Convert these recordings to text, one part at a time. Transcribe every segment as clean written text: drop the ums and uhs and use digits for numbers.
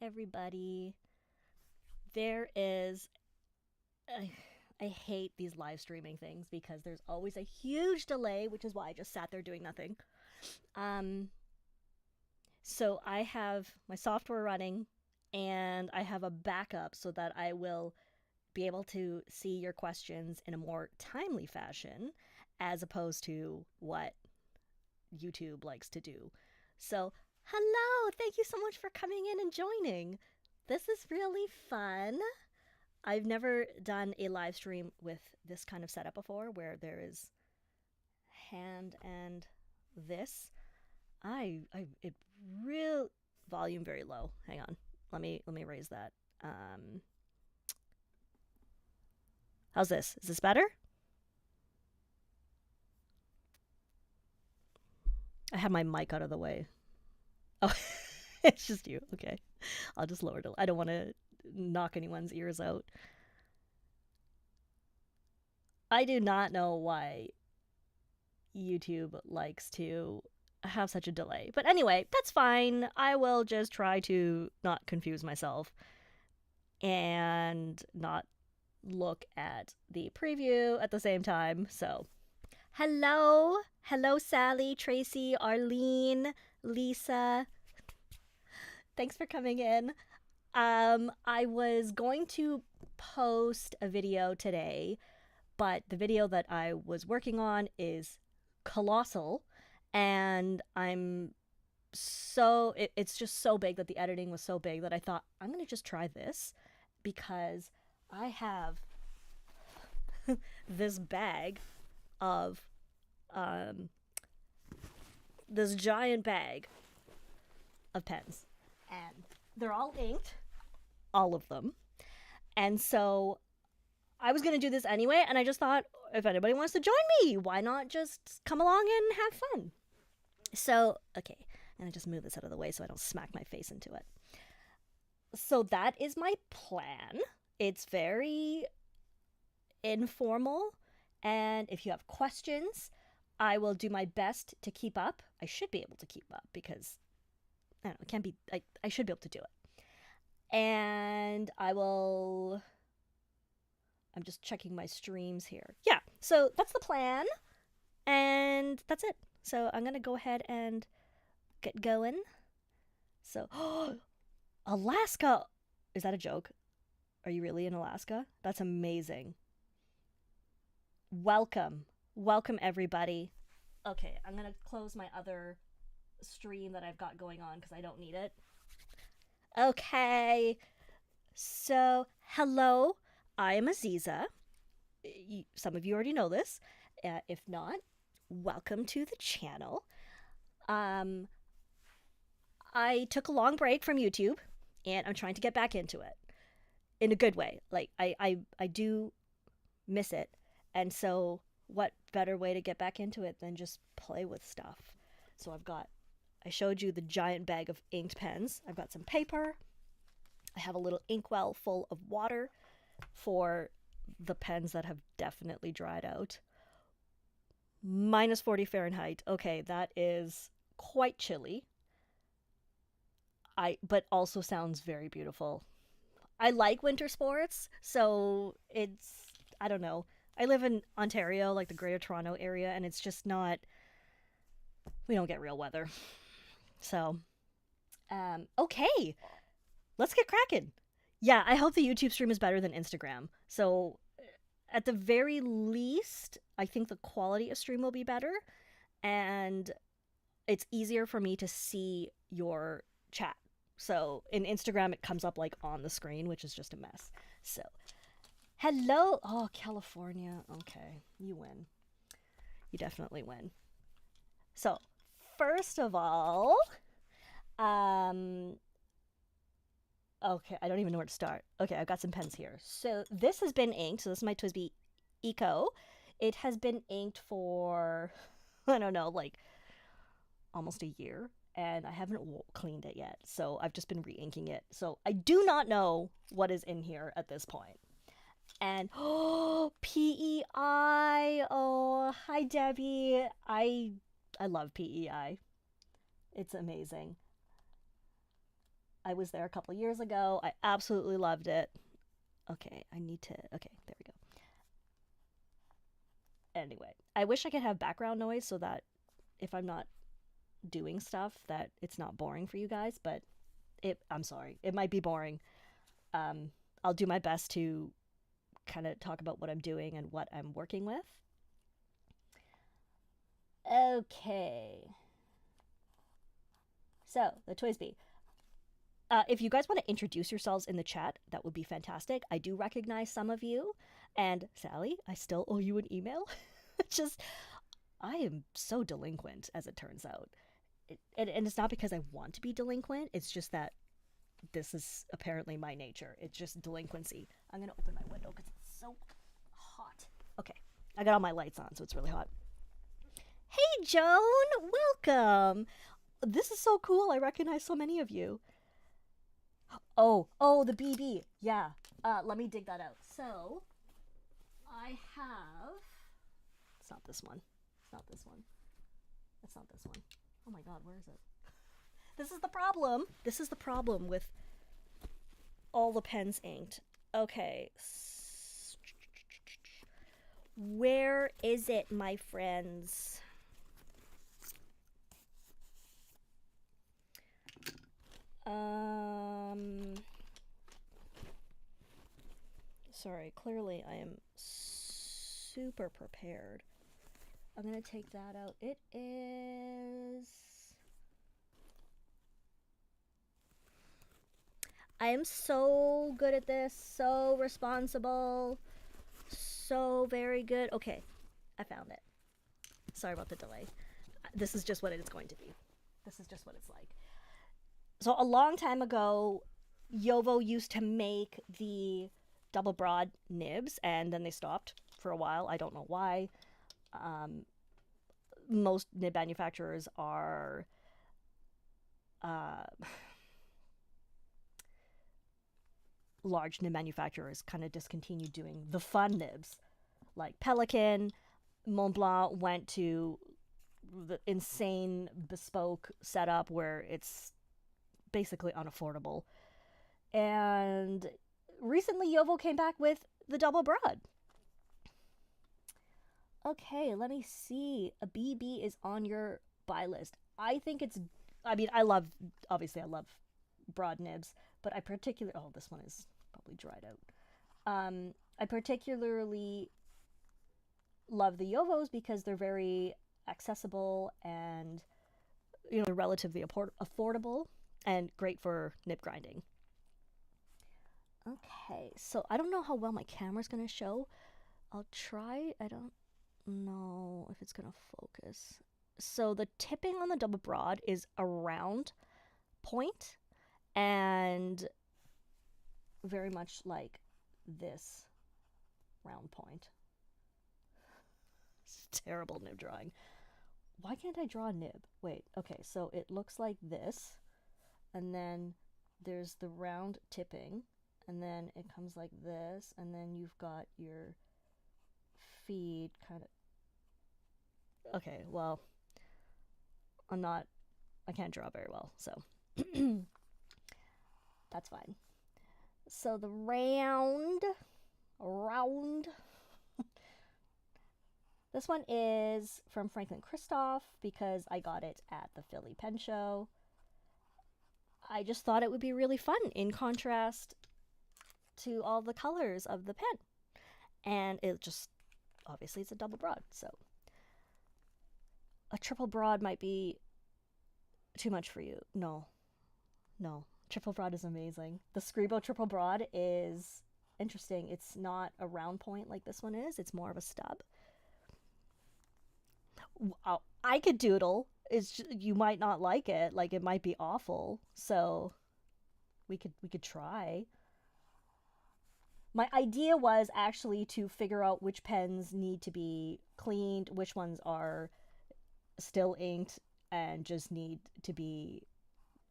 everybody. There is. I hate these live streaming things because there's always a huge delay, which is why I just sat there doing nothing. Um, so I have my software running and I have a backup so that I will be able to see your questions in a more timely fashion as opposed to what YouTube likes to do. So, hello! Thank you so much for coming in and joining. This is really fun. I've never done a live stream with this kind of setup before where there is hand and this. It real volume very low. Hang on. Let me raise that. How's this? Is this better? I had my mic out of the way. Oh, it's just you. Okay. I'll just lower it. I don't want to knock anyone's ears out. I do not know why YouTube likes to have such a delay. But anyway, that's fine. I will just try to not confuse myself and not look at the preview at the same time. So, hello. Hello, Sally, Tracy, Arlene, Lisa. Thanks for coming in. I was going to post a video today, but the video that I was working on is colossal, and it's just so big that the editing was so big that I thought I'm gonna just try this because I have this bag of this giant bag of pens, and they're all inked, all of them. And so I was going to do this anyway, and I just thought, if anybody wants to join me, why not just come along and have fun? So, okay, I'm going to just move this out of the way so I don't smack my face into it. So that is my plan. It's very informal, and if you have questions, I will do my best to keep up. I should be able to keep up because, I don't know, it can't be, I should be able to do it. And I'm just checking my streams here. Yeah, so that's the plan, and that's it. So I'm gonna go ahead and get going. So, Alaska! Is that a joke? Are you really in Alaska? That's amazing. Welcome. Welcome, everybody. Okay, I'm gonna close my other stream that I've got going on because I don't need it. Okay, so hello, I am Aziza. Some of you already know this. If not, welcome to the channel. I took a long break from YouTube, and I'm trying to get back into it in a good way. Like, I do miss it, and so what better way to get back into it than just play with stuff? So I showed you the giant bag of inked pens. I've got some paper. I have a little inkwell full of water for the pens that have definitely dried out. Minus 40 Fahrenheit. Okay, that is quite chilly. But also sounds very beautiful. I like winter sports, so I don't know. I live in Ontario, like the Greater Toronto area, and it's just not, we don't get real weather. So, okay, let's get cracking. Yeah, I hope the YouTube stream is better than Instagram. So, at the very least, I think the quality of stream will be better, and it's easier for me to see your chat. So, in Instagram, it comes up like on the screen, which is just a mess. So, hello. Oh, California. Okay, you win. You definitely win. So, first of all, okay, I don't even know where to start. Okay, I've got some pens here. So this has been inked. So this is my TWSBI Eco. It has been inked for, I don't know, like almost a year. And I haven't cleaned it yet. So I've just been re-inking it. So I do not know what is in here at this point. And, oh, PEI. Oh, hi, Debbie. I love PEI. It's amazing. I was there a couple years ago. I absolutely loved it. Okay, okay, there we go. Anyway, I wish I could have background noise so that if I'm not doing stuff that it's not boring for you guys, but I'm sorry. It might be boring. Um I'll do my best to kind of talk about what I'm doing and what I'm working with. Okay. So, the Toysby. If you guys want to introduce yourselves in the chat, that would be fantastic. I do recognize some of you. And Sally, I still owe you an email. Just, I am so delinquent, as it turns out. And it's not because I want to be delinquent, it's just that this is apparently my nature. It's just delinquency. I'm going to open my window because it's so hot. Okay, I got all my lights on, so it's really hot. Hey, Joan! Welcome! This is so cool. I recognize so many of you. Oh, the BB. Yeah. Let me dig that out. So, I have... It's not this one. It's not this one. It's not this one. Oh my god, where is it? This is the problem. This is the problem with all the pens inked. Okay. Where is it, my friends? Sorry, clearly I am super prepared. I'm gonna take that out. It is... I am so good at this, so responsible, so very good. Okay, I found it. Sorry about the delay. This is just what it is going to be. This is just what it's like. So a long time ago, Yovo used to make the double broad nibs, and then they stopped for a while. I don't know why. Most nib manufacturers are large nib manufacturers kind of discontinued doing the fun nibs. Like Pelican, Montblanc went to the insane bespoke setup where it's basically unaffordable. And recently Yovo came back with the double broad. Okay, let me see. A BB is on your buy list. I think it's... I mean, obviously I love broad nibs, but oh, this one is probably dried out. I particularly love the Yovos because they're very accessible and, they're relatively affordable and great for nib grinding. Okay, so I don't know how well my camera's gonna show. I'll try. I don't know if it's gonna focus. So the tipping on the double broad is a round point, and very much like this round point. It's terrible nib drawing. Why can't I draw a nib? Wait, okay, so it looks like this, and then there's the round tipping, and then it comes like this, and then you've got your feed kind of... Okay, well, I can't draw very well, so that's fine. So the round, this one is from Franklin Christoph because I got it at the Philly Pen Show. I just thought it would be really fun in contrast to all the colors of the pen. And it just, obviously it's a double broad, so a triple broad might be too much for you. No, triple broad is amazing. The Scribo triple broad is interesting. It's not a round point like this one is. It's more of a stub. I could doodle. You might not like it. Like, it might be awful. So we could try. My idea was actually to figure out which pens need to be cleaned, which ones are still inked and just need to be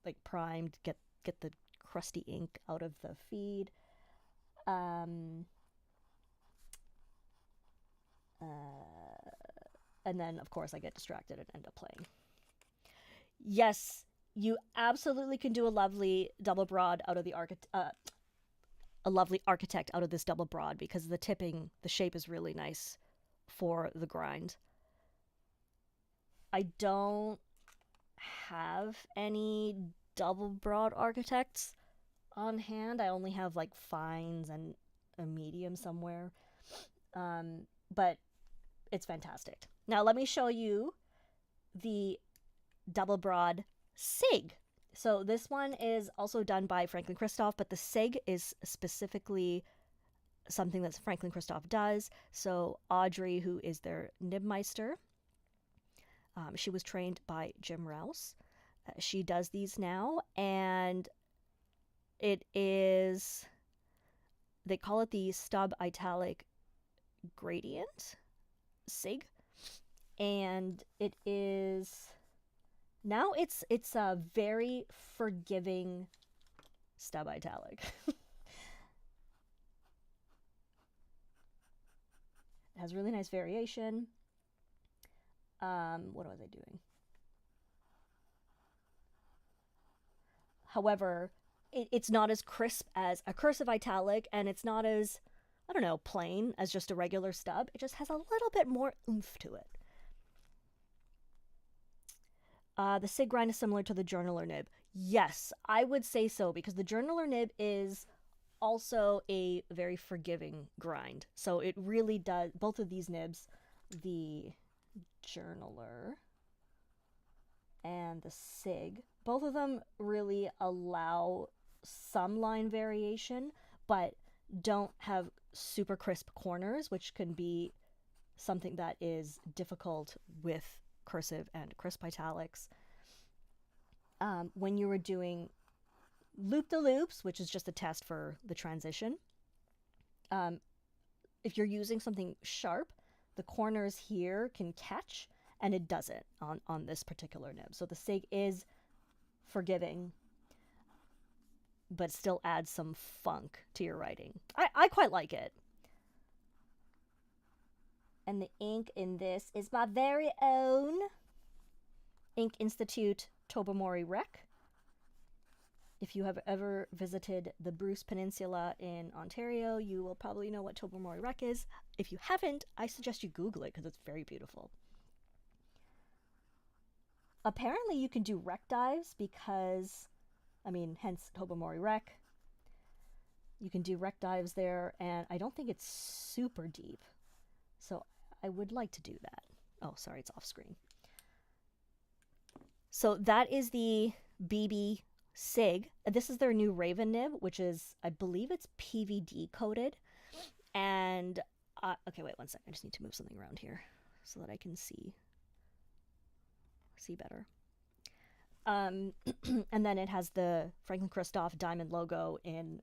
like primed, get the crusty ink out of the feed. And then, of course, I get distracted and end up playing. Yes, You absolutely can do a lovely double broad out of the a lovely architect out of this double broad, because the tipping, the shape is really nice for the grind. I don't have any double broad architects on hand. I only have like fines and a medium somewhere. But it's fantastic. Now let me show you the double broad SIG. So this one is also done by Franklin Christoph, but the SIG is specifically something that Franklin Christoph does. So Audrey, who is their nibmeister, she was trained by Jim Rouse. She does these now, and it is, they call it the stub italic gradient SIG, and it is, now it's a very forgiving stub italic. It has really nice variation. What was I doing? However, it's not as crisp as a cursive italic, and it's not as, I don't know, plain as just a regular stub. It just has a little bit more oomph to it. The SIG grind is similar to the journaler nib. Yes, I would say so, because the journaler nib is also a very forgiving grind. So it really does, both of these nibs, the journaler and the SIG, both of them really allow some line variation, but don't have super crisp corners, which can be something that is difficult with cursive and crisp italics. When you were doing loop-the-loops, which is just a test for the transition, if you're using something sharp, the corners here can catch, and it doesn't on this particular nib. So the SIG is forgiving, but still adds some funk to your writing. I quite like it. And the ink in this is my very own Ink Institute Tobermory Rec. If you have ever visited the Bruce Peninsula in Ontario, you will probably know what Tobermory Rec is. If you haven't, I suggest you Google it, because it's very beautiful. Apparently you can do rec dives, because, I mean, hence Tobermory Rec. You can do rec dives there, and I don't think it's super deep. So I would like to do that. Oh, sorry, it's off screen. So that is the BB SIG. This is their new Raven nib, which is, I believe it's PVD coated. And, okay, wait one second. I just need to move something around here so that I can see better. And then it has the Franklin Christoph diamond logo in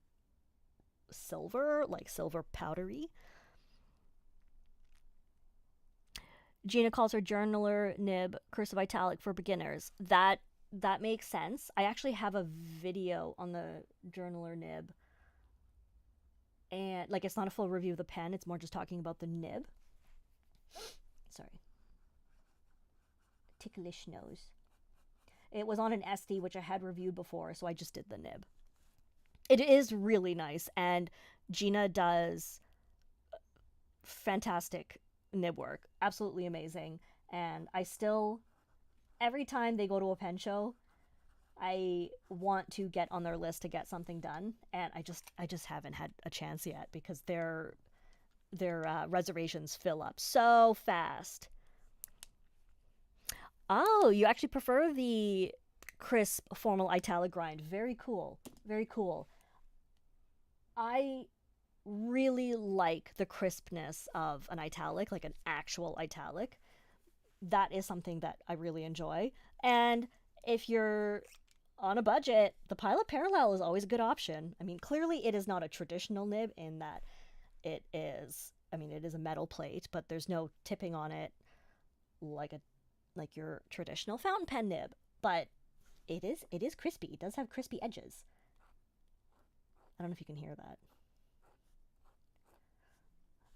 silver, like silver powdery. Gina calls her journaler nib cursive italic for beginners. That makes sense. I actually have a video on the journaler nib, and like, it's not a full review of the pen, it's more just talking about the nib. Sorry. Ticklish nose. It was on an SD, which I had reviewed before, so I just did the nib. It is really nice, and Gina does fantastic nib work. Absolutely amazing. And I still, every time they go to a pen show, I want to get on their list to get something done, and I just haven't had a chance yet, because their reservations fill up so fast. Oh, you actually prefer the crisp formal italic grind. Very cool. Very cool. I really like the crispness of an italic, like an actual italic. That is something that I really enjoy. And if you're on a budget, the Pilot Parallel is always a good option. I mean, clearly it is not a traditional nib in that it is, I mean, it is a metal plate, but there's no tipping on it like your traditional fountain pen nib. But it is crispy. It does have crispy edges. I don't know if you can hear that.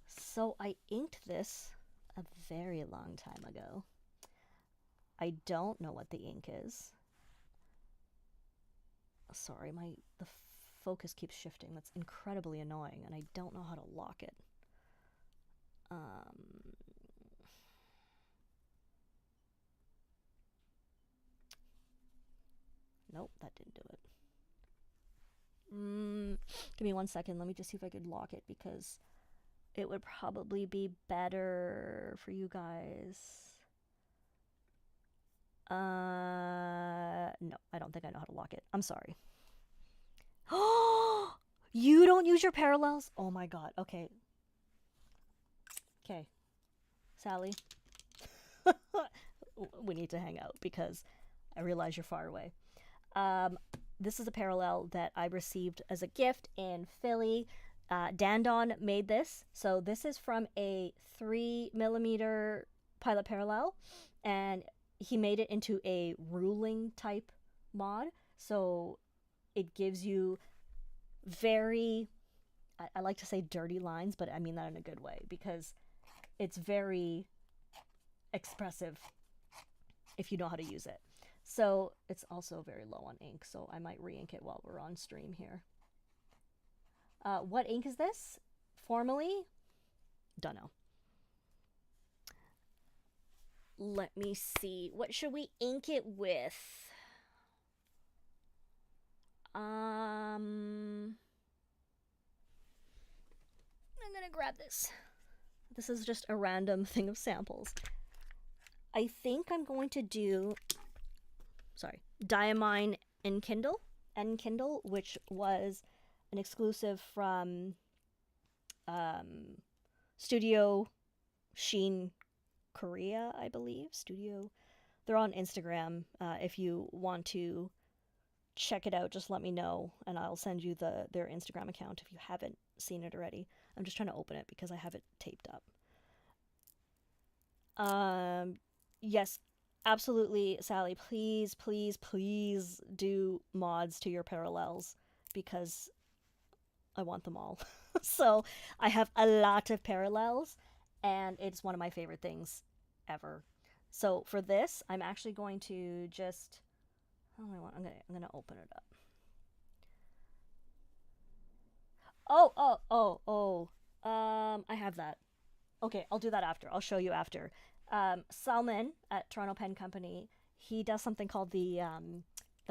So I inked this a very long time ago. I don't know what the ink is. Sorry, the focus keeps shifting. That's incredibly annoying, and I don't know how to lock it. Nope, that didn't do it. Give me 1 second. Let me just see if I could lock it, because it would probably be better for you guys. No, I don't think I know how to lock it. I'm sorry. Oh, you don't use your parallels? Oh my god. Okay. Okay. Sally. We need to hang out because I realize you're far away. This is a parallel that I received as a gift in Philly. Dandon made this. So this is from a 3mm pilot parallel, and he made it into a ruling type mod. So it gives you very, I like to say dirty lines, but I mean that in a good way, because it's very expressive if you know how to use it. So it's also very low on ink, so I might re-ink it while we're on stream here. What ink is this? Formally? Don't know. Let me see. What should we ink it with? I'm gonna grab this. This is just a random thing of samples. I think I'm going to do, Diamine Enkindle, which was an exclusive from Studio Sheen Korea, I believe. They're on Instagram. If you want to check it out, just let me know, and I'll send you their Instagram account if you haven't seen it already. I'm just trying to open it because I have it taped up. Yes, absolutely, Sally. Please, please, please do mods to your parallels, because I want them all. So I have a lot of parallels, and it's one of my favorite things ever. So for this, I'm actually going to just, I'm gonna open it up. I have that. Okay, I'll do that after. I'll show you after. Salman at Toronto Pen Company, he does something called the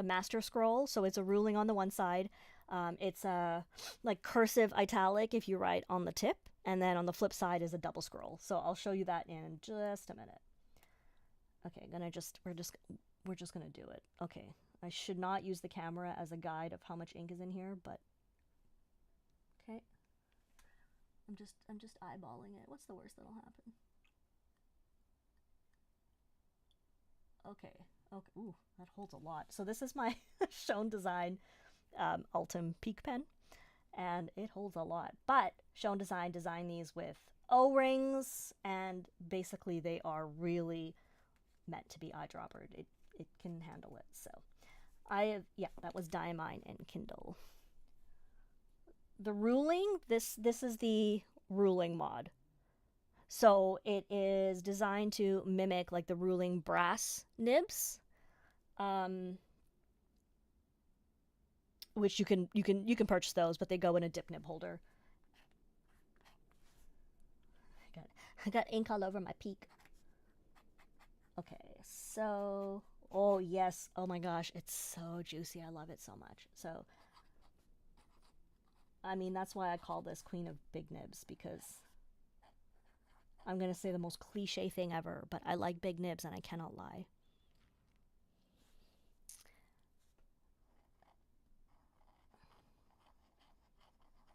master scroll. So it's a ruling on the one side. It's a like cursive italic if you write on the tip, and then on the flip side is a double scroll. So I'll show you that in just a minute. Okay, we're just gonna do it. Okay, I should not use the camera as a guide of how much ink is in here, but okay. I'm just eyeballing it. What's the worst that'll happen? Okay. Ooh, that holds a lot. So this is my Shown Design Ultim Peak pen, and it holds a lot. But Shown Design designed these with O-rings, and basically they are really meant to be eyedroppered. It can handle it. So that was Diamine and Kindle. The ruling, this is the ruling mod. So it is designed to mimic like the ruling brass nibs, which you can purchase those, but they go in a dip nib holder. I got ink all over my peak. Okay, so oh yes, oh my gosh, it's so juicy. I love it so much. So I mean, that's why I call this Queen of Big Nibs, because I'm going to say the most cliche thing ever, but I like big nibs and I cannot lie.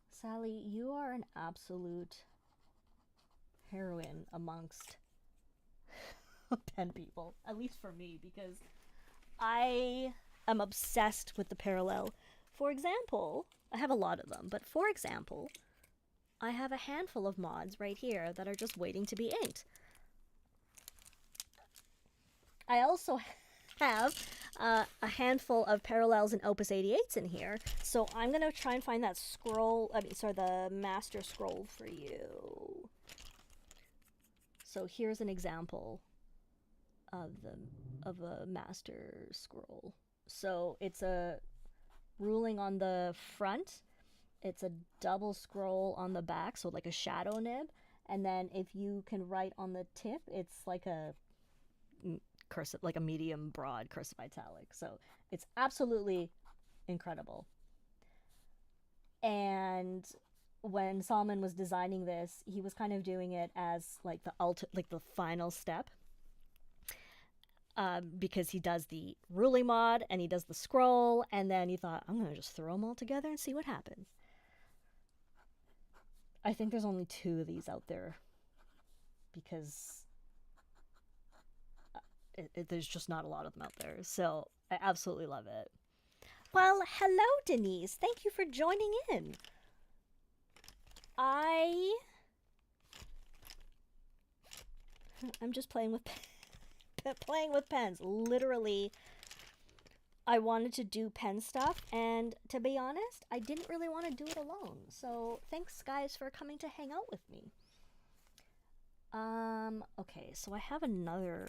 Sally, you are an absolute heroine amongst pen people, at least for me, because I am obsessed with the parallel. For example, I have a lot of them, but for example, I have a handful of mods right here that are just waiting to be inked. I also have a handful of parallels and Opus 88s in here, so I'm going to try and find that the master scroll for you. So here's an example of a master scroll. So it's a ruling on the front. It's a double scroll on the back, so like a shadow nib. And then if you can write on the tip, it's like a cursive, like a medium broad cursive italic. So it's absolutely incredible. And when Salman was designing this, he was kind of doing it as like the final step. Because he does the ruling mod and he does the scroll, and then he thought, I'm gonna just throw them all together and see what happens. I think there's only 2 of these out there because there's just not a lot of them out there. So I absolutely love it. Well, hello, Denise. Thank you for joining in. I'm just playing with pens. Literally, I wanted to do pen stuff, and to be honest, I didn't really want to do it alone. So thanks, guys, for coming to hang out with me. Okay, so I have another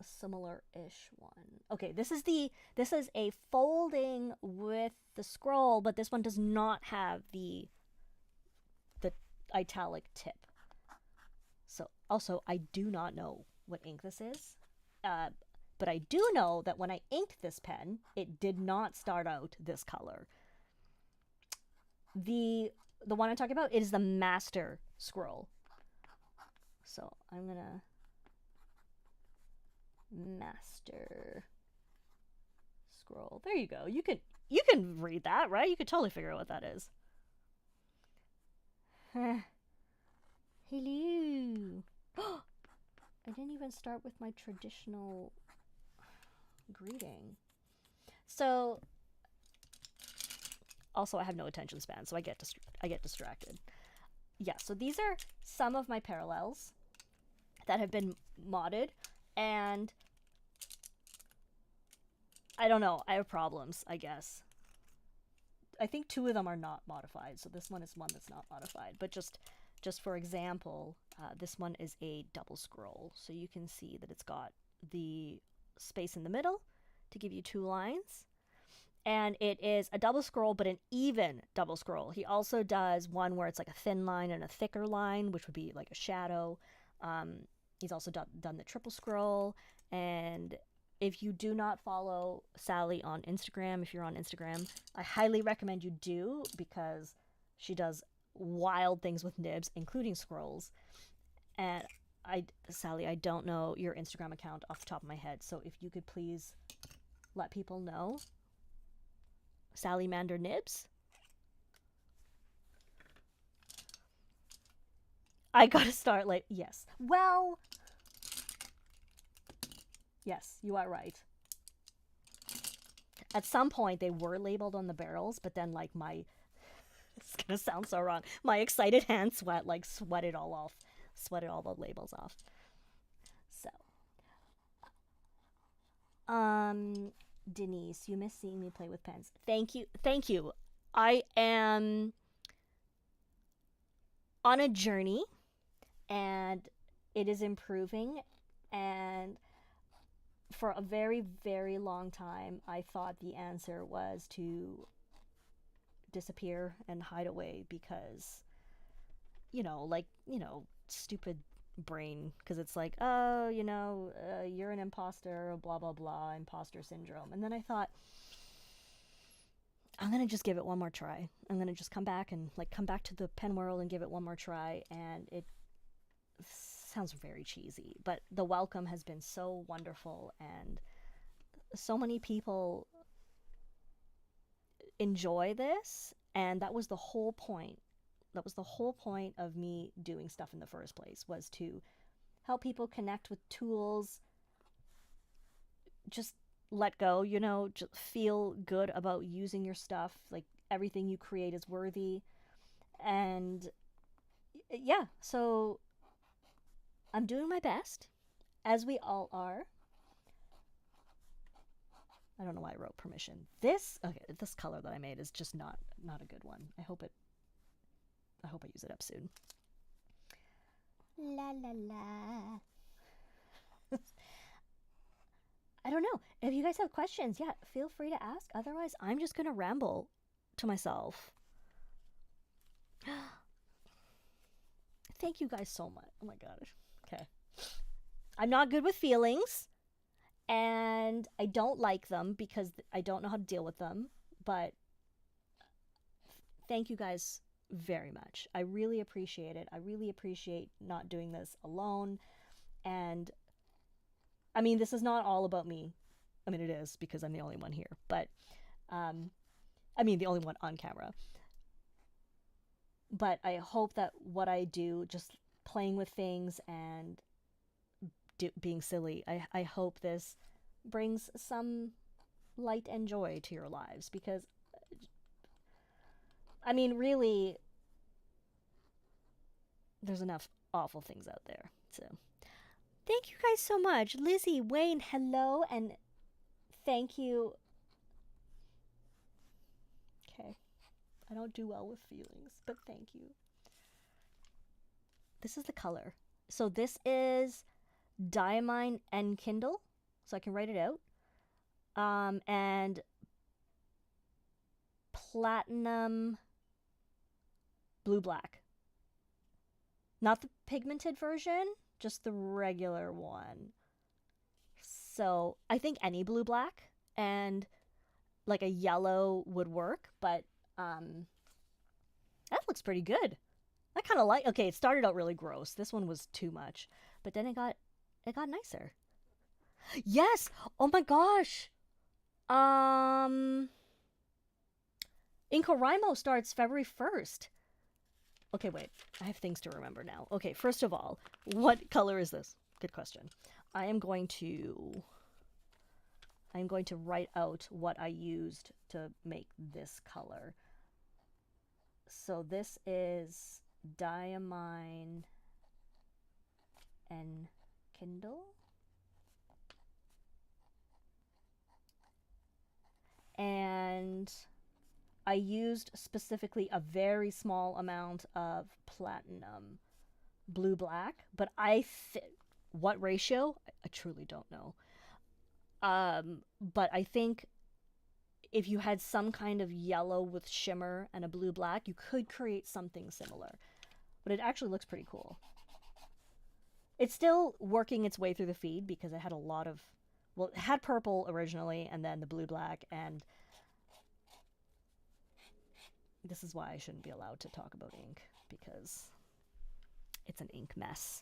similar-ish one. Okay, this is a folding with the scroll, but this one does not have the italic tip. So also, I do not know what ink this is. But I do know that when I inked this pen, it did not start out this color. The one I'm talking about is the master scroll. So I'm gonna master scroll. There you go. You can read that, right? You could totally figure out what that is. Hello. I didn't even start with my traditional greeting. So, also I have no attention span, so I get distracted. Yeah, so these are some of my parallels that have been modded, and I don't know, I have problems, I guess. I think 2 of them are not modified, so this one is one that's not modified. But just for example, this one is a double scroll, so you can see that it's got the space in the middle to give you 2 lines, and it is a double scroll, but an even double scroll. He also does one where it's like a thin line and a thicker line, which would be like a shadow. He's also done the triple scroll. And if you do not follow Sally on Instagram, if you're on Instagram, I highly recommend you do, because she does wild things with nibs, including scrolls. And Sally, I don't know your Instagram account off the top of my head, so if you could please let people know. Sally Mander Nibs. I gotta start like, yes. Well, yes, you are right. At some point, they were labeled on the barrels, but then, like, it's gonna sound so wrong. My excited hand sweated all off. Sweated all the labels off. So, Denise, you miss seeing me play with pens. Thank you. I am on a journey, and it is improving, and for a very, very long time, I thought the answer was to disappear and hide away because, stupid brain, because it's like, oh, you're an imposter, blah, blah, blah, imposter syndrome. And then I thought, I'm going to just give it one more try. I'm going to just come back to the pen world and give it one more try. And it sounds very cheesy, but the welcome has been so wonderful, and so many people enjoy this, and that was the whole point. That was the whole point of me doing stuff in the first place, was to help people connect with tools, just let go, just feel good about using your stuff, like everything you create is worthy. And yeah, so I'm doing my best, as we all are. I don't know why I wrote permission. This color that I made is just not a good one. I hope I use it up soon. La la la. I don't know. If you guys have questions, yeah, feel free to ask. Otherwise, I'm just going to ramble to myself. Thank you guys so much. Oh my god. Okay. I'm not good with feelings, and I don't like them because I don't know how to deal with them, but thank you guys very much. I really appreciate it. I really appreciate not doing this alone. And I mean, this is not all about me. I mean, it is because I'm the only one here, but I mean, the only one on camera. But I hope that what I do, just playing with things and being silly, I hope this brings some light and joy to your lives, because I mean, really, there's enough awful things out there. So thank you guys so much. Lizzie, Wayne, hello, and thank you. Okay. I don't do well with feelings, but thank you. This is the color. So this is Diamine and Kindle, so I can write it out. And Platinum Blue Black. Not the pigmented version, just the regular one. So I think any blue black and like a yellow would work, but that looks pretty good. I kind of like. Okay, it started out really gross. This one was too much, but then it got nicer. Yes. Oh my gosh. NaNoWriMo starts February 1st. Okay, wait. I have things to remember now. Okay, first of all, what color is this? Good question. I'm going to write out what I used to make this color. So this is Diamine and Kindle. And I used specifically a very small amount of Platinum Blue Black, but what ratio? I truly don't know. But I think if you had some kind of yellow with shimmer and a blue black, you could create something similar. But it actually looks pretty cool. It's still working its way through the feed because it had a lot of, well, it had purple originally and then the blue black, and this is why I shouldn't be allowed to talk about ink, because it's an ink mess.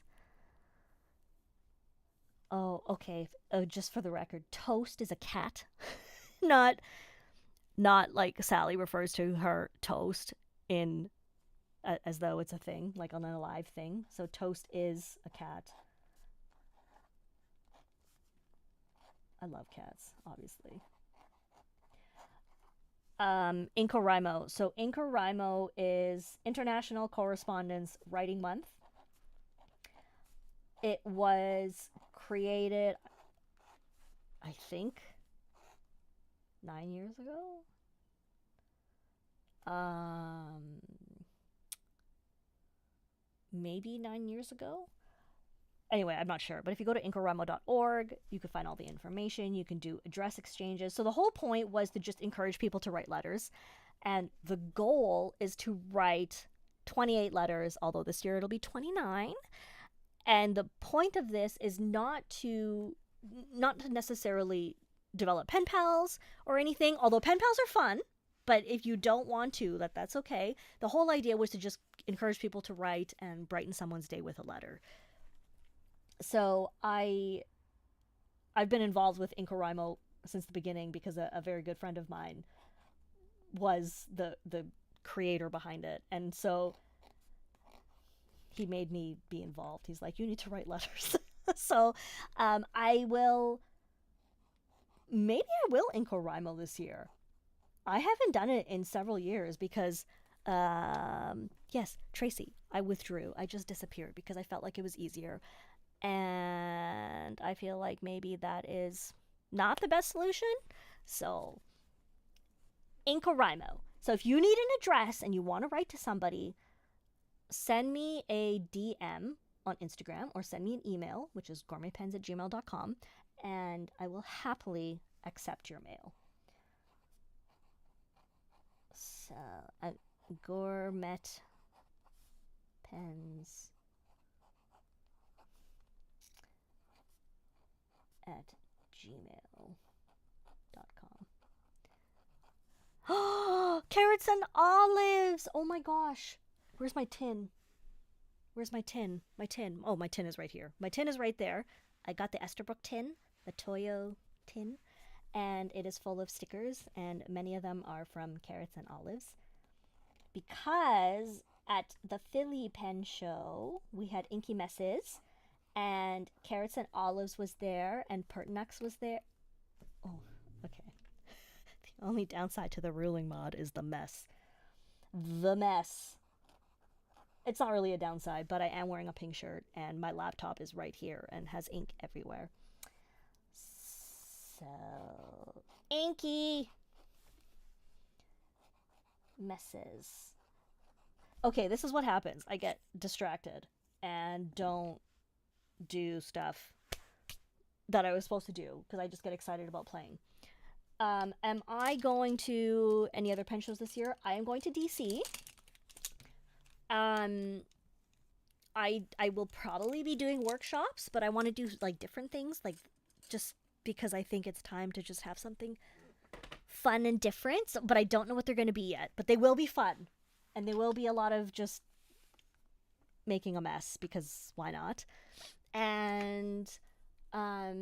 Oh, okay. Just for the record, Toast is a cat. Not like Sally refers to her toast in as though it's a thing, like on an alive thing. So Toast is a cat. I love cats, obviously. NaNoWriMo. So NaNoWriMo is International Correspondence Writing Month. It was created, I think, 9 years ago. Maybe 9 years ago. Anyway, I'm not sure. But if you go to inkquisitive.org, you can find all the information. You can do address exchanges. So the whole point was to just encourage people to write letters. And the goal is to write 28 letters, although this year it'll be 29. And the point of this is not to necessarily develop pen pals or anything, although pen pals are fun. But if you don't want to, that's okay. The whole idea was to just encourage people to write and brighten someone's day with a letter. So I've been involved with NaNoWriMo since the beginning because a very good friend of mine was the creator behind it. And so he made me be involved. He's like, you need to write letters. So I will NaNoWriMo this year. I haven't done it in several years because, yes, Tracy, I withdrew. I just disappeared because I felt like it was easier. And I feel like maybe that is not the best solution. So, NaNoWriMo. So if you need an address and you want to write to somebody, send me a DM on Instagram or send me an email, which is gourmetpens@gmail.com, and I will happily accept your mail. So, Gourmet pens at gmail.com. Oh, carrots and olives! Oh my gosh. Where's my tin? Where's my tin? My tin. Oh, my tin is right here. My tin is right there. I got the Esterbrook tin, the Toyo tin, and it is full of stickers, and many of them are from Carrots and Olives. Because at the Philly Pen Show, we had Inky Messes, and Carrots and Olives was there, and Pertinax was there. Oh, okay. The only downside to the ruling mod is the mess. The mess. It's not really a downside, but I am wearing a pink shirt, and my laptop is right here and has ink everywhere. So, inky messes. Okay, this is what happens. I get distracted and don't do stuff that I was supposed to do because I just get excited about playing. Am I going to any other pen shows this year? I am going to DC. I will probably be doing workshops, but I want to do like different things, like just because I think it's time to just have something fun and different. But I don't know what they're going to be yet. But they will be fun, and there will be a lot of just making a mess because why not? And I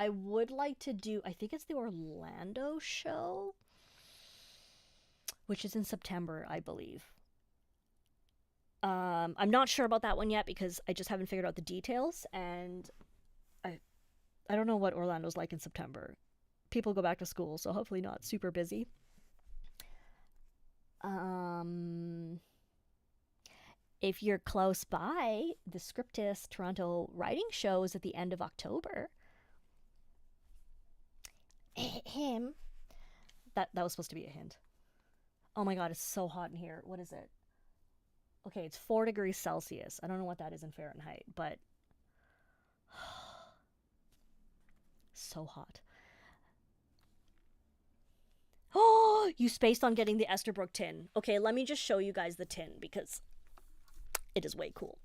would like to do. I think it's the Orlando show, which is in September, I believe. I'm not sure about that one yet because I just haven't figured out the details, and I don't know what Orlando's like in September. People go back to school, so hopefully not super busy. If you're close by, the Scriptus Toronto Writing Show is at the end of October. That was supposed to be a hint. Oh my god, it's so hot in here. What is it? Okay, it's 4 degrees Celsius. I don't know what that is in Fahrenheit, but so hot. Oh, you spaced on getting the Esterbrook tin. Okay, let me just show you guys the tin because it is way cool.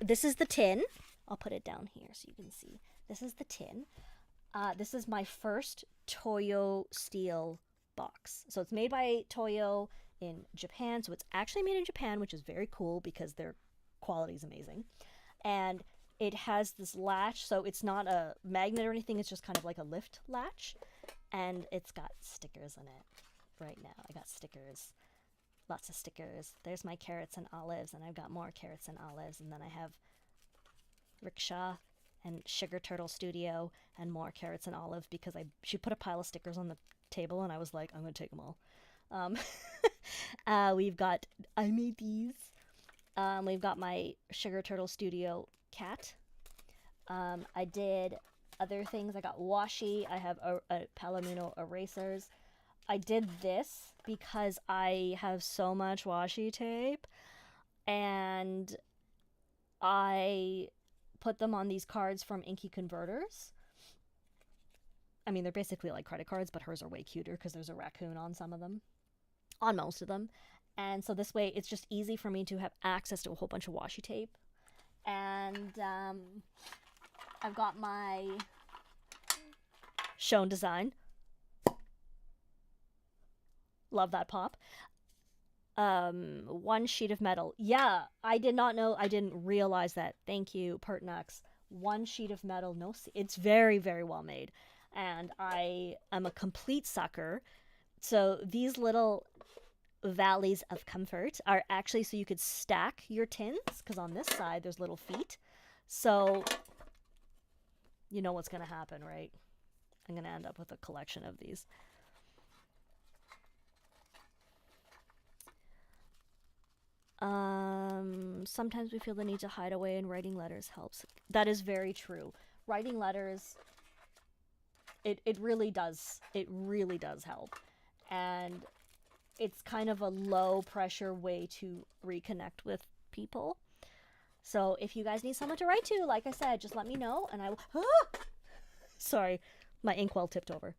This is the tin. I'll put it down here so you can see. This is the tin. This is my first Toyo steel box. So it's made by Toyo in Japan. So it's actually made in Japan, which is very cool because their quality is amazing. And it has this latch, so it's not a magnet or anything. It's just kind of like a lift latch. And it's got stickers in it right now. I got stickers. Lots of stickers. There's my carrots and olives, and I've got more carrots and olives. And then I have Rickshaw and Sugar Turtle Studio and more carrots and olives because she put a pile of stickers on the table, and I was like, I'm going to take them all. We've got, I made these. We've got my Sugar Turtle Studio cat. I did other things. I got washi. I have a Palomino erasers. I did this because I have so much washi tape, and I put them on these cards from Inky Converters. I mean, they're basically like credit cards, but hers are way cuter because there's a raccoon on some of them, on most of them. And so this way, it's just easy for me to have access to a whole bunch of washi tape. And I've got my Shown design. Love that pop. 1 sheet of metal. Yeah, I did not know. I didn't realize that. Thank you, Pertinax. 1 sheet of metal. No, it's very, very well made. And I am a complete sucker. So these little valleys of comfort are actually so you could stack your tins, because on this side there's little feet. So you know what's going to happen, right? I'm going to end up with a collection of these. Sometimes we feel the need to hide away, and writing letters helps. That is very true. Writing letters, it really does. It really does help. And it's kind of a low pressure way to reconnect with people. So if you guys need someone to write to, like I said, just let me know and I will. Sorry, my inkwell tipped over.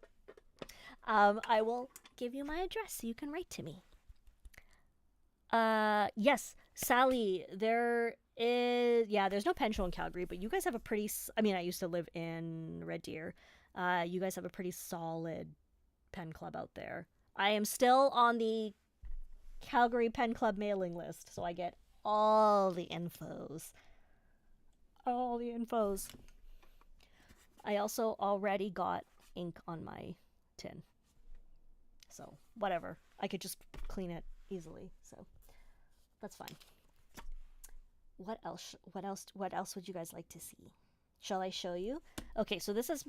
I will give you my address so you can write to me. Yes, Sally, there's no pen show in Calgary, but you guys have a pretty, I mean, I used to live in Red Deer. You guys have a pretty solid pen club out there. I am still on the Calgary Pen Club mailing list, so I get all the infos. All the infos. I also already got ink on my tin. So, whatever. I could just clean it easily, so that's fine. What else would you guys like to see? Shall I show you? Okay, so this is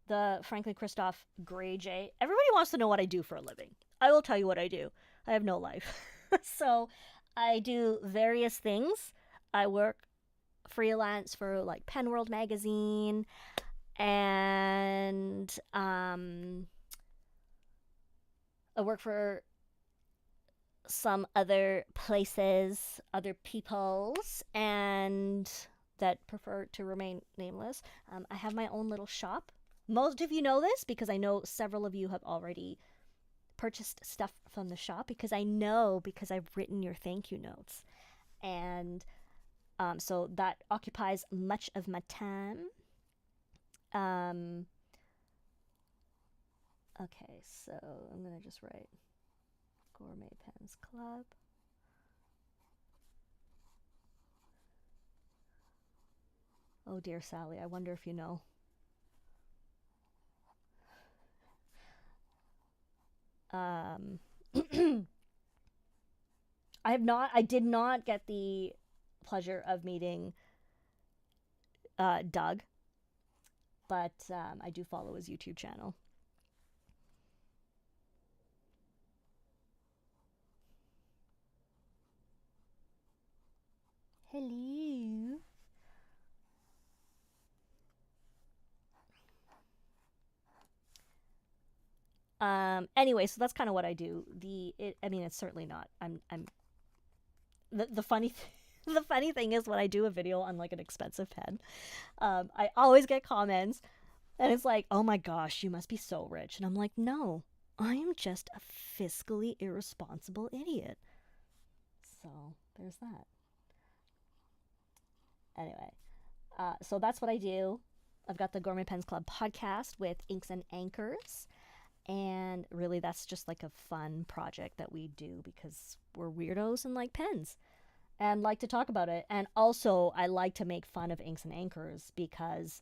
the Franklin Christoph Gray J. Everybody wants to know what I do for a living. I will tell you what I do. I have no life. So I do various things. I work freelance for like Pen World magazine, and I work for some other places, other peoples, and that prefer to remain nameless. I have my own little shop. Most of you know this because I know several of you have already purchased stuff from the shop because I've written your thank you notes. And so that occupies much of my time. Okay, so I'm going to just write Gourmet Pens Club. Oh dear Sally, I wonder if you know. I did not get the pleasure of meeting Doug, but I do follow his YouTube channel. Hello. Anyway, so that's kind of what I do. I mean, it's certainly not. The funny the funny thing is when I do a video on like an expensive pen, I always get comments and it's like, "Oh my gosh, you must be so rich." And I'm like, "No, I am just a fiscally irresponsible idiot." So, there's that. Anyway, so that's what I do. I've got the Gourmet Pens Club podcast with Inks and Anchors. And really, that's just like a fun project that we do because we're weirdos and like pens and like to talk about it. And also, I like to make fun of Inks and Anchors because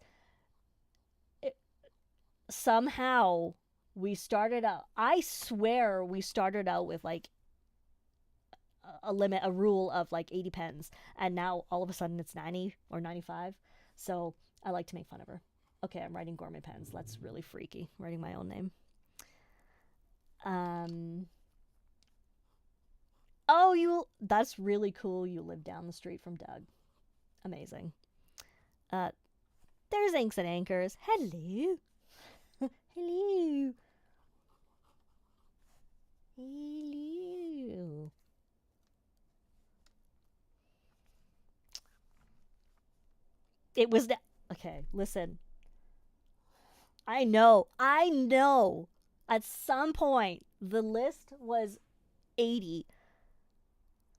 somehow we started out, I swear we started out with like a rule of like 80 pens. And now all of a sudden it's 90 or 95. So I like to make fun of her. Okay, I'm writing Gourmet Pens. That's really freaky, writing my own name. That's really cool. You live down the street from Doug. Amazing. There's Inks and Anchors. Hello. Hello. Hello. It was okay, listen. I know. At some point, the list was 80.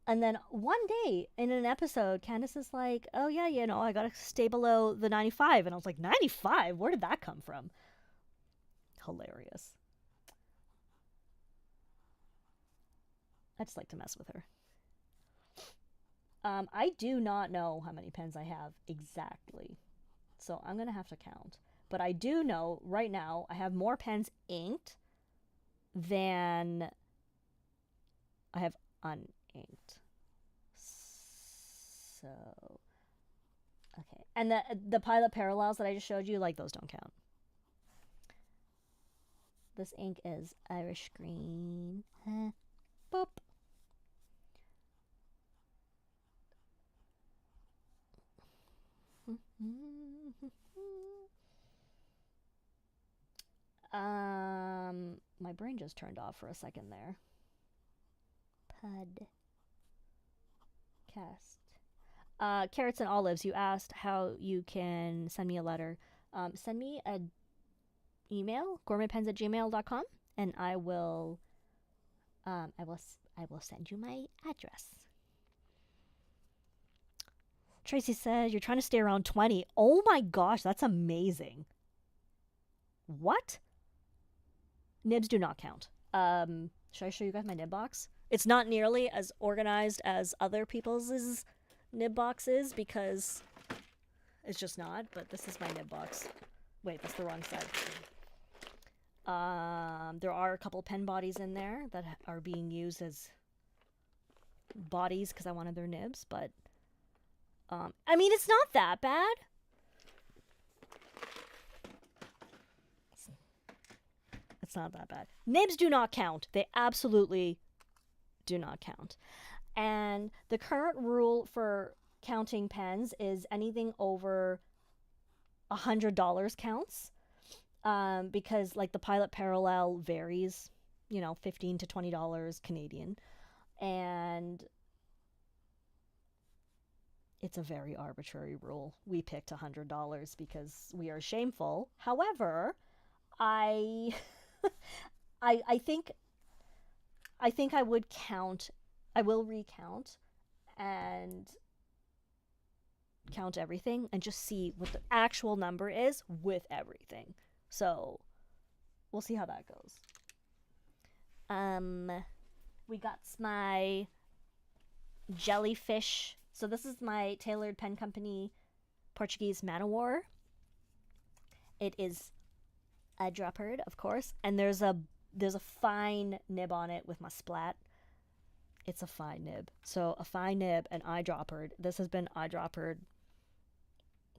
And then one day in an episode, Candace is like, "Oh yeah, I gotta stay below the 95." And I was like, 95? Where did that come from? Hilarious. I just like to mess with her. I do not know how many pens I have exactly. So I'm gonna have to count. But I do know right now I have more pens inked than I have uninked. So, okay. And the pilot parallels that I just showed you, like, those don't count. This ink is Irish green. Boop. My brain just turned off for a second there. Pud. Cast. Carrots and Olives, you asked how you can send me a letter. Send me an email, gourmetpens@gmail.com, and I will send you my address. Tracy said you're trying to stay around 20. Oh my gosh, that's amazing. What? Nibs do not count. Should I show you guys my nib box? It's not nearly as organized as other people's nib boxes because it's just not, but this is my nib box. Wait, that's the wrong side. There are a couple pen bodies in there that are being used as bodies because I wanted their nibs, but I mean, it's not that bad. It's not that bad. Nibs do not count. They absolutely do not count. And the current rule for counting pens is anything over $100 counts. Because like the Pilot Parallel varies, you know, $15 to $20 Canadian. And it's a very arbitrary rule. We picked $100 because we are shameful. However, I think I would count. I will recount and count everything and just see what the actual number is with everything. So we'll see how that goes. We got my jellyfish. So this is my Tailored Pen Company Portuguese Manowar. It is a droppered, of course, and there's a fine nib on it with my splat. It's a fine nib. So a fine nib and eyedroppered. This has been eyedroppered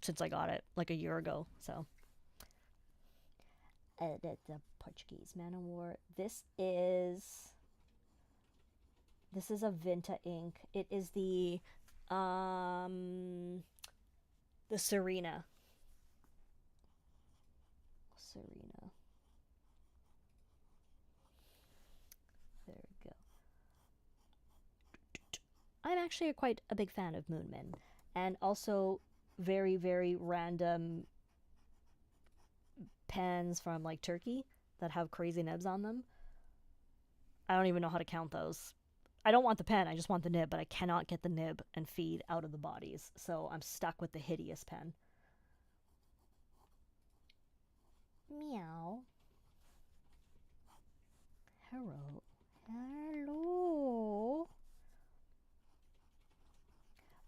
since I got it like a year ago. So the Portuguese Manowar. This is a Vinta ink. It is the Serena. There we go. I'm actually quite a big fan of Moonman, and also very, very random pens from like Turkey that have crazy nibs on them. I don't even know how to count those. I don't want the pen, I just want the nib, but I cannot get the nib and feed out of the bodies, so I'm stuck with the hideous pen. Meow. Hello. Hello.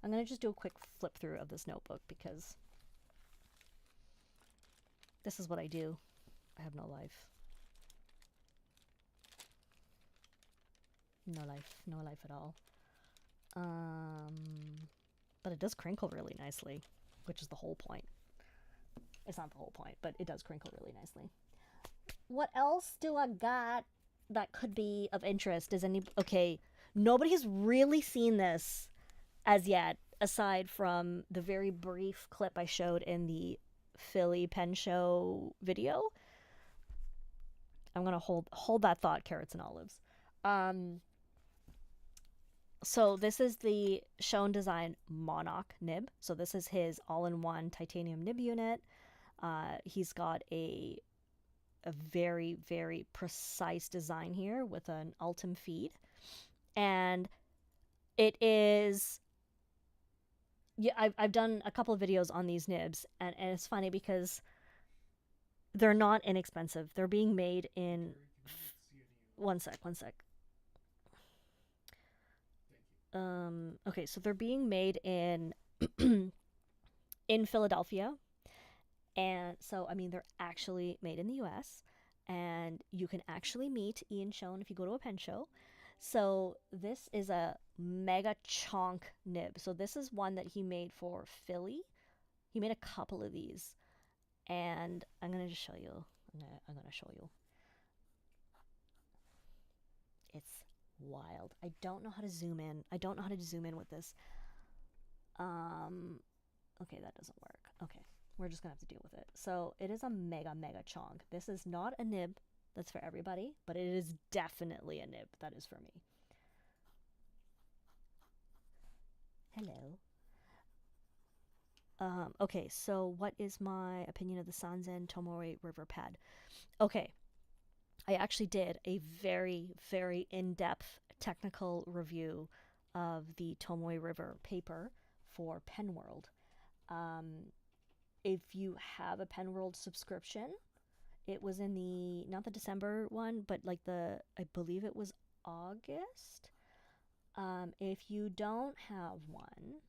I'm going to just do a quick flip through of this notebook because this is what I do. I have no life. No life at all. But it does crinkle really nicely, which is the whole point. It's not the whole point, but it does crinkle really nicely. What else do I got that could be of interest? Okay, nobody's really seen this as yet, aside from the very brief clip I showed in the Philly Pen Show video. I'm gonna hold that thought, Carrots and Olives. So this is the Shown Design Monarch nib. So this is his all-in-one titanium nib unit. He's got a very, very precise design here with an Ultim feed. And it is... Yeah, I've done a couple of videos on these nibs, and it's funny because they're not inexpensive. They're being made in... One sec. Okay, so they're being made in in Philadelphia. And so, I mean, they're actually made in the US, and you can actually meet Ian Schoen if you go to a pen show. So this is a mega chonk nib. So this is one that he made for Philly. He made a couple of these, and I'm going to just show you. I'm going to show you. It's wild. I don't know how to zoom in. I don't know how to zoom in with this. Okay, that doesn't work. Okay. We're just gonna have to deal with it. So it is a mega chonk. This is not a nib that's for everybody, but it is definitely a nib that is for me. Hello. Okay, so what is my opinion of the Sanzen Tomoe River pad? Okay, I actually did a very, very in-depth technical review of the Tomoe River paper for Penworld. Um, if you have a Penworld subscription, it was in the, not the December one, but like I believe it was August. If you don't have one,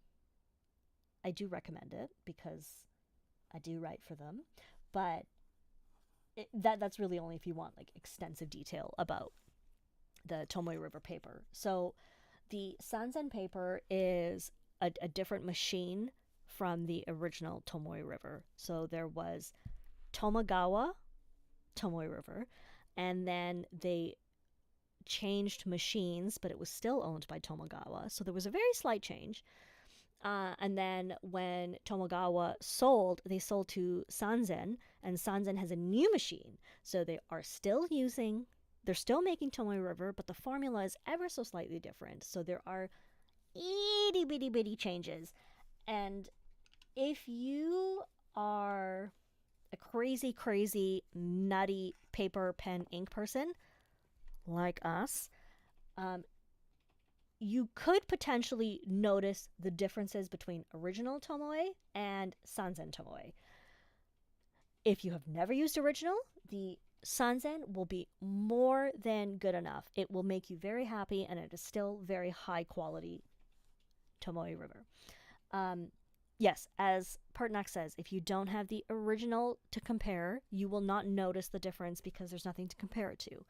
I do recommend it because I do write for them, but that's really only if you want like extensive detail about the Tomoe River paper. So the Sanzen paper is a different machine from the original Tomoe River. So there was Tomagawa Tomoe River, and then they changed machines, but it was still owned by Tomagawa. So there was a very slight change. And then when Tomagawa sold, they sold to Sanzen, and Sanzen has a new machine. So they're still making Tomoe River, but the formula is ever so slightly different. So there are itty bitty bitty changes. And if you are a crazy, crazy, nutty paper, pen, ink person like us, you could potentially notice the differences between original Tomoe and Sanzen Tomoe. If you have never used original, the Sanzen will be more than good enough. It will make you very happy, and it is still very high quality Tomoe River. Yes, as Pertinax says, if you don't have the original to compare, you will not notice the difference because there's nothing to compare it to.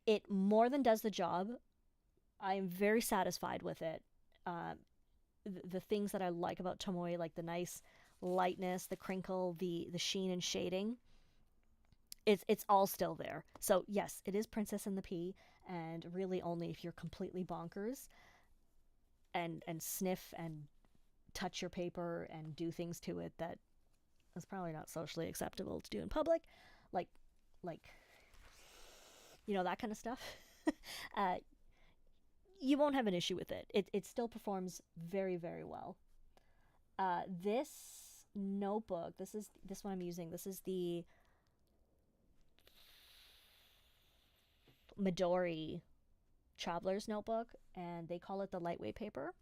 It more than does the job. I am very satisfied with it. The things that I like about Tomoe, like the nice lightness, the crinkle, the sheen and shading, it's all still there. So yes, it is Princess and the Pea, and really only if you're completely bonkers and sniff and touch your paper and do things to it that is probably not socially acceptable to do in public, like that kind of stuff. You won't have an issue with it. It still performs very, very well. This notebook, this one I'm using. This is the Midori Traveler's Notebook, and they call it the lightweight paper.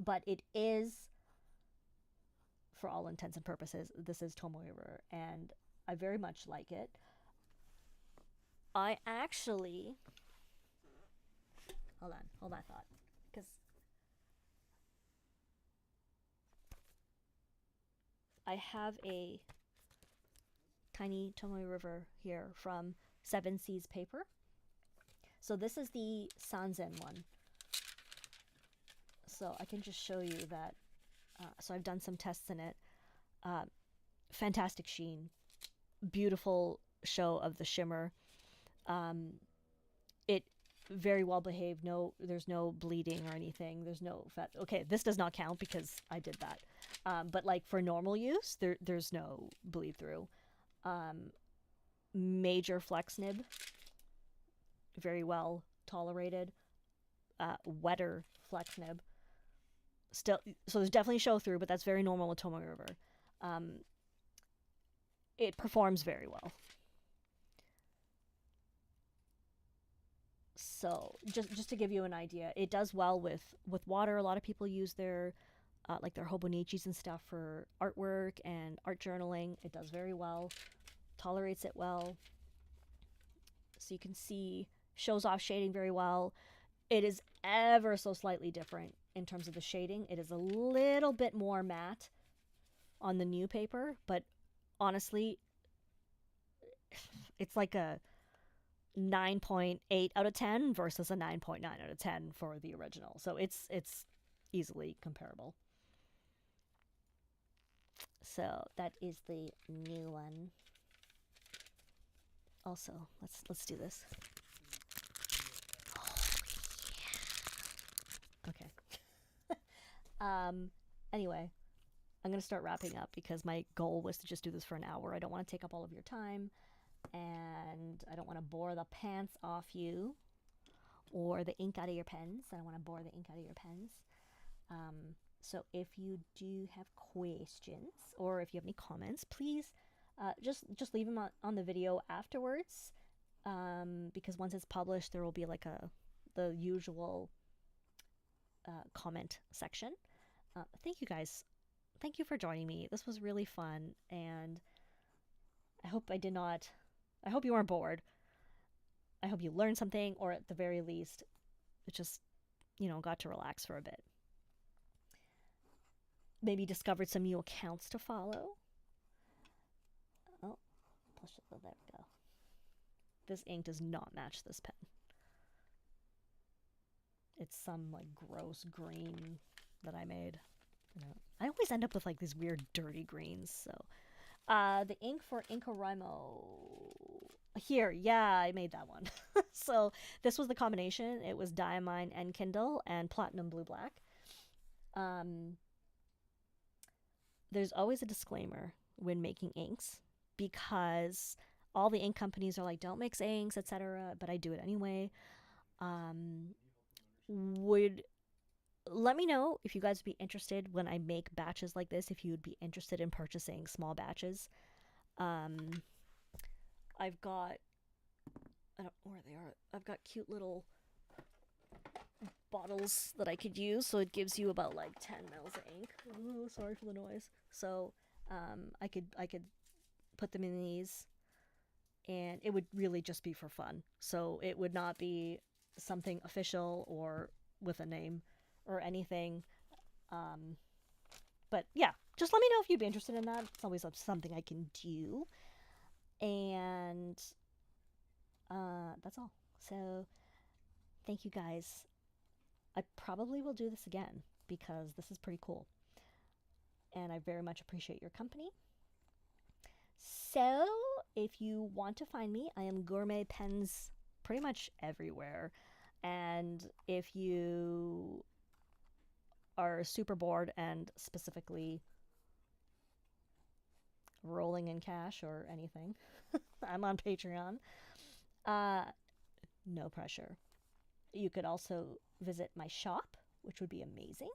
But it is, for all intents and purposes, this is Tomoe River, and I very much like it. I actually... Hold that thought. Because I have a tiny Tomoe River here from Seven Seas Paper. So this is the Sanzen one. So I can just show you that. So I've done some tests in it. Fantastic sheen. Beautiful show of the shimmer. It very well behaved. There's no bleeding or anything. There's no fat. Okay, this does not count because I did that. But like for normal use, there's no bleed through. Major flex nib. Very well tolerated. Wetter flex nib. Still, so there's definitely show through, but that's very normal with Tomoe River. It performs very well. So just to give you an idea, it does well with water. A lot of people use their like their hobonichis and stuff for artwork and art journaling. It does very well, tolerates it well. So you can see, shows off shading very well. It is ever so slightly different in terms of the shading. It is a little bit more matte on the new paper, but honestly, it's like a 9.8 out of 10 versus a 9.9 out of 10 for the original. So it's easily comparable. So that is the new one. Also, let's do this. Okay. Anyway, I'm going to start wrapping up because my goal was to just do this for an hour. I don't want to take up all of your time, and I don't want to bore the pants off you or the ink out of your pens. I don't want to bore the ink out of your pens. So if you do have questions or if you have any comments, please just leave them on the video afterwards. Because once it's published, there will be like the usual comment section. Thank you guys. Thank you for joining me. This was really fun, and I hope you weren't bored. I hope you learned something, or at the very least, it just, got to relax for a bit. Maybe discovered some new accounts to follow. Oh, push it. There we go. This ink does not match this pen. It's some like gross green that I made. I always end up with like these weird dirty greens. So the ink for Inkarimo here, yeah, I made that one. So this was the combination. It was Diamine and Kindle and Platinum Blue Black. There's always a disclaimer when making inks, because all the ink companies are like, don't mix inks, etc. But I do it anyway. Let me know if you guys would be interested when I make batches like this, if you would be interested in purchasing small batches. I've got, I don't know where they are. I've got cute little bottles that I could use, so it gives you about like 10 mils of ink. Oh, sorry for the noise. So I could put them in these, and it would really just be for fun. So it would not be something official or with a name or anything. But yeah, just let me know if you'd be interested in that. It's always something I can do. And that's all. So thank you guys. I probably will do this again because this is pretty cool. And I very much appreciate your company. So if you want to find me, I am Gourmet Pens pretty much everywhere. And if you are super bored and specifically rolling in cash or anything, I'm on Patreon. No pressure. You could also visit my shop, which would be amazing,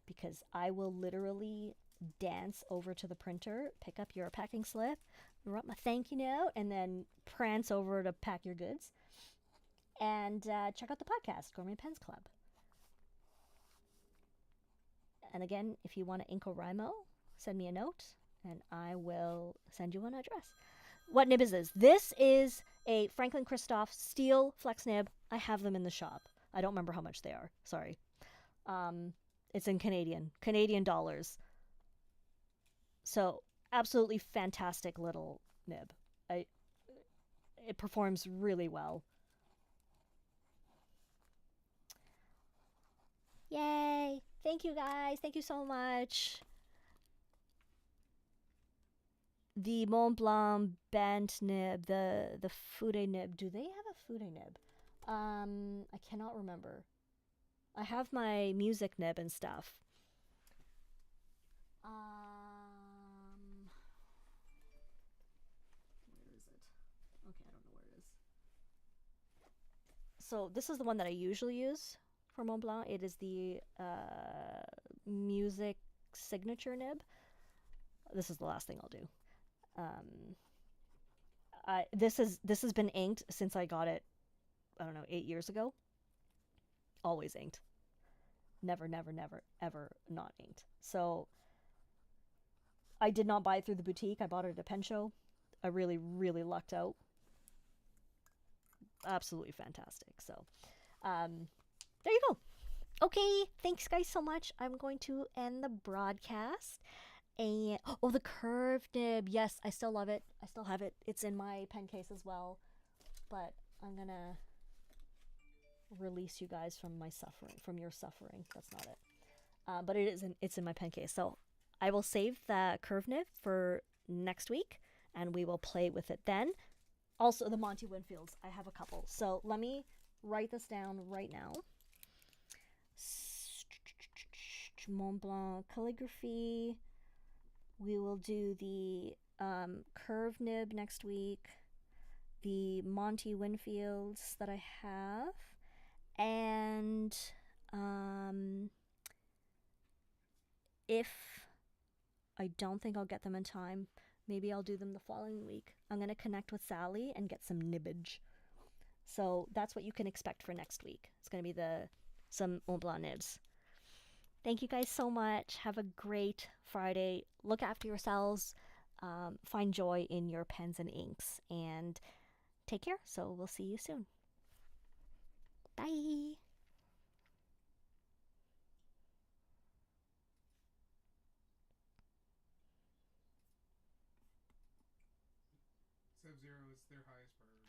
because I will literally dance over to the printer, pick up your packing slip, write my thank you note, and then prance over to pack your goods. And check out the podcast, Gourmet Pens Club. And again, if you want an Inkarimo, send me a note, and I will send you an address. What nib is this? This is a Franklin Christoph steel flex nib. I have them in the shop. I don't remember how much they are. Sorry. It's in Canadian dollars. So absolutely fantastic little nib. It performs really well. Yay! Thank you guys. Thank you so much. The Mont Blanc bent nib, the Fude nib. Do they have a Fude nib? I cannot remember. I have my music nib and stuff. Where is it? Okay, I don't know where it is. So this is the one that I usually use for Mont Blanc. It is the music signature nib. This is the last thing I'll do. This has been inked since I got it, I don't know, 8 years ago. Always inked. Never, ever not inked. So I did not buy it through the boutique. I bought it at a pen show. I really, really lucked out. Absolutely fantastic. So there you go. Okay, thanks guys so much. I'm going to end the broadcast. And oh, the curved nib. Yes, I still love it. I still have it. It's in my pen case as well. But I'm gonna release you guys from my suffering, from your suffering. That's not it. But it's in my pen case. So I will save the curved nib for next week, and we will play with it then. Also, the Monty Winfields. I have a couple. So let me write this down right now. Mont Blanc calligraphy. We will do the curved nib next week, the Monty Winfields that I have, and if I don't think I'll get them in time, maybe I'll do them the following week. I'm going to connect with Sally and get some nibbage. So that's what you can expect for next week. It's going to be some Mont Blanc nibs. Thank you guys so much. Have a great Friday. Look after yourselves. Find joy in your pens and inks. And take care. So we'll see you soon. Bye. Sub-Zero is their highest priority.